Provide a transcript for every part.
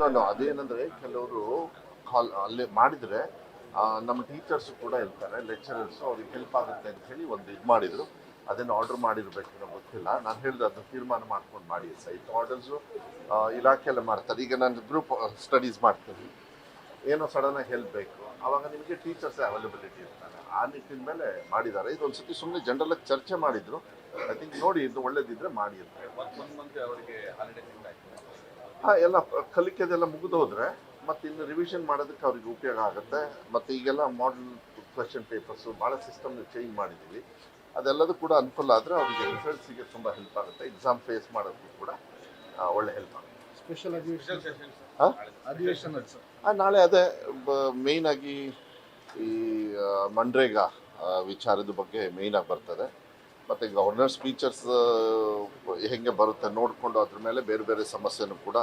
ನಾನು ಅದೇನಂದ್ರೆ ಕೆಲವರು ಅಲ್ಲೇ ಮಾಡಿದ್ರೆ ನಮ್ಮ ಟೀಚರ್ಸ್ ಕೂಡ ಇರ್ತಾರೆ, ಲೆಕ್ಚರರ್ಸ್, ಅವ್ರಿಗೆ ಹೆಲ್ಪ್ ಆಗುತ್ತೆ ಅಂತ ಹೇಳಿ ಒಂದು ಇದು ಮಾಡಿದ್ರು. ಅದನ್ನು ಆರ್ಡರ್ ಮಾಡಿರ್ಬೇಕು ನಮ್ಗೆ ಗೊತ್ತಿಲ್ಲ. ನಾನು ಹೇಳಿದೆ ಅದನ್ನ ತೀರ್ಮಾನ ಮಾಡ್ಕೊಂಡು ಮಾಡಿ. ಸೈಟ್ ಆರ್ಡರ್ಸು ಇಲಾಖೆಲ್ಲ ಮಾಡ್ತಾರೆ. ಈಗ ನಾನು ಗ್ರೂಪ್ ಸ್ಟಡೀಸ್ ಮಾಡ್ತೀನಿ, ಏನೋ ಸಡನ್ನಾಗಿ ಹೆಲ್ಪ್ ಬೇಕು, ಆವಾಗ ನಿಮಗೆ ಟೀಚರ್ಸ್ ಅವೈಲಬಿಲಿಟಿ ಇರ್ತಾರೆ. ಆ ನಿಟ್ಟಿನ ಮೇಲೆ ಮಾಡಿದ್ದಾರೆ. ಇದೊಂದು ಸತಿ ಸುಮ್ಮನೆ ಜನರಲ್ಲಾಗಿ ಚರ್ಚೆ ಮಾಡಿದ್ರು. ಐ ಥಿಂಕ್ ನೋಡಿ ಇದು ಒಳ್ಳೇದಿದ್ರೆ ಮಾಡಿ ಅಂತ. ಹಾಂ, ಎಲ್ಲ ಕಲಿಕೆದೆಲ್ಲ ಮುಗಿದು ಹೋದರೆ ಮತ್ತು ಇನ್ನು ರಿವಿಷನ್ ಮಾಡೋದಕ್ಕೆ ಅವ್ರಿಗೆ ಉಪಯೋಗ ಆಗುತ್ತೆ. ಮತ್ತು ಈಗೆಲ್ಲ ಮಾಡಲ್ ಕ್ವೆಶ್ಚನ್ ಪೇಪರ್ಸು ಭಾಳ ಸಿಸ್ಟಮ್ ಚೇಂಜ್ ಮಾಡಿದ್ದೀವಿ. ಅದೆಲ್ಲದೂ ಕೂಡ ಅನುಕೂಲ ಆದರೆ ಅವರಿಗೆ ರಿಸಲ್ಟ್ಸಿಗೆ ತುಂಬ ಹೆಲ್ಪ್ ಆಗುತ್ತೆ. ಎಕ್ಸಾಮ್ ಫೇಸ್ ಮಾಡೋದಕ್ಕೂ ಕೂಡ ಒಳ್ಳೆ ಹೆಲ್ಪ್ ಆಗುತ್ತೆ. ಸ್ಪೆಷಲ್ ಅಧಿವೇಶನ ನಾಳೆ ಅದೇ ಮೇಯ್ನಾಗಿ ಈ ಮನ್ರೇಗಾ ವಿಚಾರದ ಬಗ್ಗೆ ಮೇಯ್ನಾಗಿ ಬರ್ತದೆ. ಮತ್ತು ಗವರ್ನರ್ ಸ್ಪೀಚರ್ಸ್ ಹೆಂಗೆ ಬರುತ್ತೆ ನೋಡಿಕೊಂಡು ಅದ್ರ ಮೇಲೆ ಬೇರೆ ಬೇರೆ ಸಮಸ್ಯೆನೂ ಕೂಡ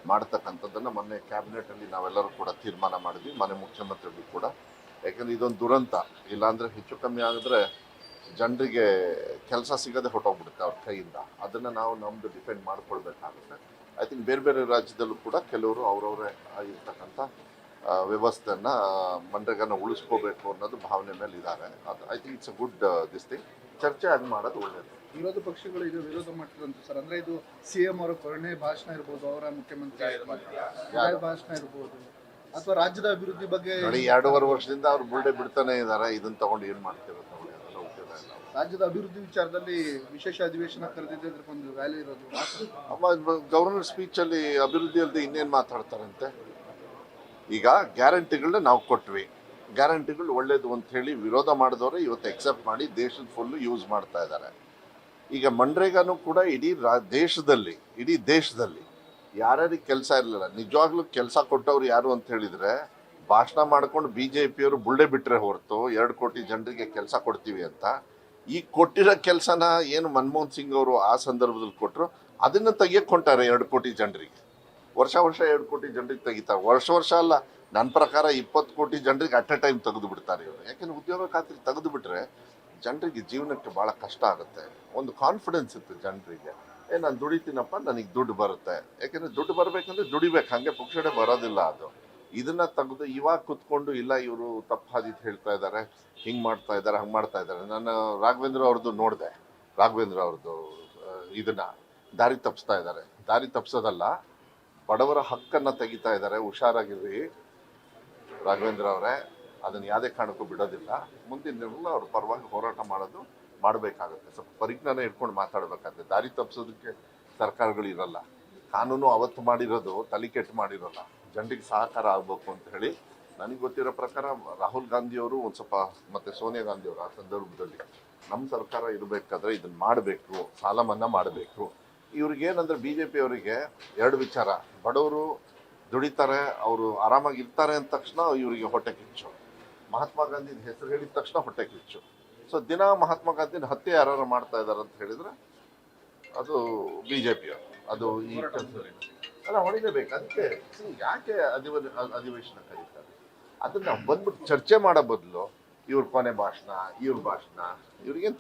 ಮಾಡ್ತಕ್ಕಂಥದ್ದನ್ನು ಮೊನ್ನೆ ಕ್ಯಾಬಿನೆಟಲ್ಲಿ ನಾವೆಲ್ಲರೂ ಕೂಡ ತೀರ್ಮಾನ ಮಾಡಿದ್ವಿ, ಮನೆ ಮುಖ್ಯಮಂತ್ರಿಗಳು ಕೂಡ. ಯಾಕಂದರೆ ಇದೊಂದು ದುರಂತ. ಇಲ್ಲಾಂದರೆ ಹೆಚ್ಚು ಕಮ್ಮಿ ಆಗಿದ್ರೆ ಜನರಿಗೆ ಕೆಲಸ ಸಿಗದೆ ಹೊಟ್ಟೋಗ್ಬಿಡುತ್ತೆ ಅವ್ರ ಕೈಯಿಂದ. ಅದನ್ನು ನಾವು ನಮ್ಮದು ಡಿಪೆಂಡ್ ಮಾಡ್ಕೊಳ್ಬೇಕಾಗುತ್ತೆ. ಐ ಥಿಂಕ್ ಬೇರೆ ಬೇರೆ ರಾಜ್ಯದಲ್ಲೂ ಕೂಡ ಕೆಲವರು ಅವರವರೇ ಇರ್ತಕ್ಕಂಥ ವ್ಯವಸ್ಥೆಯನ್ನು ಮನ್ರೇಗಾನ ಉಳಿಸ್ಕೋಬೇಕು ಅನ್ನೋದು ಭಾವನೆ ಮೇಲೆ ಇದ್ದಾರೆ. ಅದು I think it's a good this thing. ಚರ್ಚೆ ಆಗಿ ಮಾಡೋದು ಒಳ್ಳೆಯದು. ವಿರೋಧ ಪಕ್ಷಗಳು ಇದು ವಿರೋಧ ಮಾಡ್ತಿರಂತ ಸರ್. ಅಂದರೆ ಇದು CM ಅವರ ಕೊನೆ ಭಾಷಣ ಇರ್ಬೋದು, ಅವರ ಮುಖ್ಯಮಂತ್ರಿ ಭಾಷಣ ಇರ್ಬೋದು, ಅಥವಾ ರಾಜ್ಯದ ಅಭಿವೃದ್ಧಿ ಬಗ್ಗೆ. ನೋಡಿ, 2.5 ವರ್ಷದಿಂದ ಅವ್ರು ಬುಲ್ಡೆ ಬಿಡ್ತಾನೆ ಇದ್ದಾರೆ. ಇದನ್ನು ತಗೊಂಡು ಏನು ಮಾಡ್ತಿರೋದು ನೋಡಿ, ಅದೆಲ್ಲ ಉಪಯೋಗ ಇಲ್ಲ. ರಾಜ್ಯದ ಅಭಿವೃದ್ಧಿ ವಿಚಾರದಲ್ಲಿ ವಿಶೇಷ ಅಧಿವೇಶನ ಕರೆದಿದ್ದೆ, ಒಂದು ವ್ಯಾಲ್ಯೂ ಇರೋದು. ಗವರ್ನರ್ ಸ್ಪೀಚಲ್ಲಿ ಅಭಿವೃದ್ಧಿ ಅಲ್ಲದೆ ಇನ್ನೇನು ಮಾತಾಡ್ತಾರಂತೆ. ಈಗ ಗ್ಯಾರಂಟಿಗಳನ್ನ ನಾವು ಕೊಟ್ವಿ, ಗ್ಯಾರಂಟಿಗಳು ಒಳ್ಳೇದು ಅಂತ ಹೇಳಿ ವಿರೋಧ ಮಾಡಿದವರು ಇವತ್ತು ಎಕ್ಸೆಪ್ಟ್ ಮಾಡಿ ದೇಶದ ಫುಲ್ಲು ಯೂಸ್ ಮಾಡ್ತಾ ಇದ್ದಾರೆ. ಈಗ ಮನ್ರೇಗಾನು ಕೂಡ ಇಡೀ ದೇಶದಲ್ಲಿ ಯಾರ್ಯಾರಿಗೆ ಕೆಲಸ ಇರಲಿಲ್ಲ, ನಿಜವಾಗ್ಲೂ ಕೆಲಸ ಕೊಟ್ಟವ್ರು ಯಾರು ಅಂತ ಹೇಳಿದರೆ ಭಾಷಣ ಮಾಡ್ಕೊಂಡು BJPಯವರು ಬುಳ್ಳೆ ಬಿಟ್ಟರೆ ಹೊರತು 2 ಕೋಟಿ ಜನರಿಗೆ ಕೆಲಸ ಕೊಡ್ತೀವಿ ಅಂತ. ಈ ಕೊಟ್ಟಿರೋ ಕೆಲಸನ ಏನು ಮನಮೋಹನ್ ಸಿಂಗ್ ಅವರು ಆ ಸಂದರ್ಭದಲ್ಲಿ ಕೊಟ್ಟರು, ಅದನ್ನು ತೆಗಿಯಕೊಂಟಾರೆ 2 ಕೋಟಿ ಜನರಿಗೆ. ವರ್ಷ 2 ಕೋಟಿ ಜನರಿಗೆ ತೆಗಿತಾರೆ. ವರ್ಷ ಅಲ್ಲ, ನನ್ನ ಪ್ರಕಾರ 20 ಕೋಟಿ ಜನರಿಗೆ ಅಟ್ ಎ ಟೈಮ್ ತೆಗೆದು ಬಿಡ್ತಾರೆ ಇವರು. ಯಾಕೆಂದ್ರೆ ಉದ್ಯೋಗ ಖಾತ್ರಿ ತೆಗೆದು ಬಿಟ್ರೆ ಜನರಿಗೆ ಜೀವನಕ್ಕೆ ಭಾಳ ಕಷ್ಟ ಆಗುತ್ತೆ. ಒಂದು ಕಾನ್ಫಿಡೆನ್ಸ್ ಇತ್ತು ಜನರಿಗೆ, ನಾನು ದುಡಿತೀನಪ್ಪ, ನನಗೆ ದುಡ್ಡು ಬರುತ್ತೆ. ಯಾಕೆಂದರೆ ದುಡ್ಡು ಬರಬೇಕಂದ್ರೆ ದುಡಿಬೇಕು, ಹಾಗೆ ಪುಕ್ಷಣೆ ಬರೋದಿಲ್ಲ ಅದು. ಇದನ್ನು ತೆಗೆದು ಇವಾಗ ಕುತ್ಕೊಂಡು ಇಲ್ಲ ಇವರು ತಪ್ಪು ಹಾದಿತ್ತು ಹೇಳ್ತಾ ಇದ್ದಾರೆ, ಹಿಂಗೆ ಮಾಡ್ತಾ ಇದ್ದಾರೆ, ಹಂಗೆ ಮಾಡ್ತಾ ಇದ್ದಾರೆ. ನಾನು ರಾಘವೇಂದ್ರ ಅವ್ರದ್ದು ನೋಡಿದೆ. ರಾಘವೇಂದ್ರ ಅವ್ರದ್ದು ಇದನ್ನು ದಾರಿ ತಪ್ಪಿಸ್ತಾ ಇದ್ದಾರೆ. ದಾರಿ ತಪ್ಪಿಸೋದಲ್ಲ, ಬಡವರ ಹಕ್ಕನ್ನು ತೆಗಿತಾ ಇದ್ದಾರೆ. ಹುಷಾರಾಗಿರ್ರಿ ರಾಘವೇಂದ್ರ ಅವರೇ, ಅದನ್ನು ಯಾವುದೇ ಕಾರಣಕ್ಕೂ ಬಿಡೋದಿಲ್ಲ. ಮುಂದಿನ ದಿನಗಳು ಅವ್ರ ಪರವಾಗಿ ಹೋರಾಟ ಮಾಡಬೇಕಾಗುತ್ತೆ. ಸ್ವಲ್ಪ ಪರಿಜ್ಞಾನ ಇಟ್ಕೊಂಡು ಮಾತಾಡಬೇಕಾಗುತ್ತೆ. ದಾರಿ ತಪ್ಪಿಸೋದಕ್ಕೆ ಸರ್ಕಾರಗಳು ಇರಲ್ಲ. ಕಾನೂನು ಅವತ್ತು ಮಾಡಿರೋದು ತಲೆ ಕೆಟ್ಟು ಮಾಡಿರೋಲ್ಲ. ಜನರಿಗೆ ಸಹಕಾರ ಆಗಬೇಕು ಅಂತ ಹೇಳಿ ನನಗೆ ಗೊತ್ತಿರೋ ಪ್ರಕಾರ ರಾಹುಲ್ ಗಾಂಧಿಯವರು ಒಂದು ಸ್ವಲ್ಪ ಮತ್ತು ಸೋನಿಯಾ ಗಾಂಧಿಯವರು ಆ ಸಂದರ್ಭದಲ್ಲಿ ನಮ್ಮ ಸರ್ಕಾರ ಇರಬೇಕಾದ್ರೆ ಇದನ್ನು ಮಾಡಬೇಕು, ಸಾಲ ಮನ್ನಾ ಮಾಡಬೇಕು. ಇವ್ರಿಗೇನಂದ್ರೆ BJPಯವರಿಗೆ 2 ವಿಚಾರ. ಬಡವರು ದುಡಿತಾರೆ, ಅವರು ಆರಾಮಾಗಿರ್ತಾರೆ ಅಂದ ತಕ್ಷಣ ಇವರಿಗೆ ಹೊಟ್ಟೆ ಕಿಚ್ಚು. ಮಹಾತ್ಮ ಗಾಂಧಿನ ಹೆಸರು ಹೇಳಿದ ತಕ್ಷಣ ಹೊಟ್ಟೆ ಕಿಚ್ಚು. ಸೊ ದಿನ ಮಹಾತ್ಮ ಗಾಂಧಿನ ಹತ್ಯೆ ಯಾರು ಮಾಡ್ತಾ ಇದ್ದಾರೆ ಅಂತ ಹೇಳಿದ್ರೆ ಅದು BJPಯವರು. ಅದು ಈ ಅಲ್ಲ ಹೊಡಿಲೇಬೇಕು. ಅದಕ್ಕೆ ಯಾಕೆ ಅಧಿವೇಶನ ಕರೀತಾರೆ? ಅದನ್ನು ಬಂದ್ಬಿಟ್ಟು ಚರ್ಚೆ ಮಾಡೋ ಬದಲು ಇವ್ರ ಕೊನೆ ಭಾಷಣ, ಇವ್ರ ಭಾಷಣ, ಇವ್ರಿಗೇನು